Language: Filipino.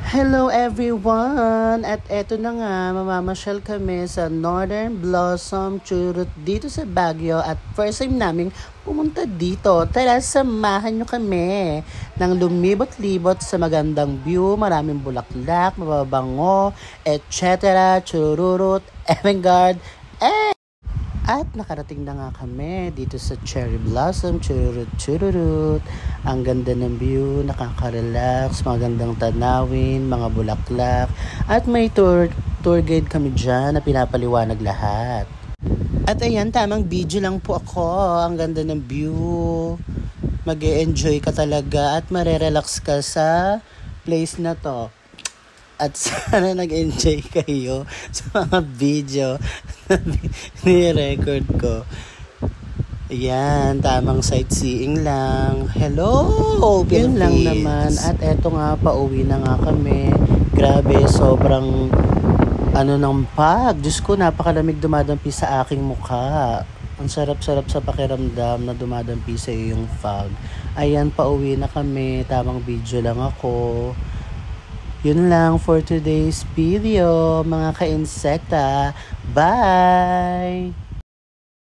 Hello everyone! At eto na nga, mamamasyal kami sa Northern Blossom Churut dito sa Baguio at first time naming pumunta dito. Tara, samahan nyo kami ng lumibot-libot sa magandang view, maraming bulaklak, mababango, etc. Chururut, Avantgarde, at nakarating na nga kami dito sa Cherry Blossom, Chururut, Chururut. Ang ganda ng view, nakaka-relax, magandang tanawin, mga bulaklak. At may tour guide kami dyan na pinapaliwanag lahat. At ayan, tamang video lang po ako. Ang ganda ng view. Mag-e-enjoy ka talaga at marerelax ka sa place na to. At sana nag-enjoy kayo sa mga video na ni-record ko. Ayan, tamang sightseeing lang. Hello, Philippines! Yun lang naman. At eto nga, pauwi na nga kami. Grabe, sobrang ng pag. Diyos ko, napakalamig dumadampi sa aking mukha. Ang sarap-sarap sa pakiramdam na dumadampi sa iyong fog. Ayan, pauwi na kami. Tamang video lang ako. Yun lang for today's video, mga ka-insekta. Bye!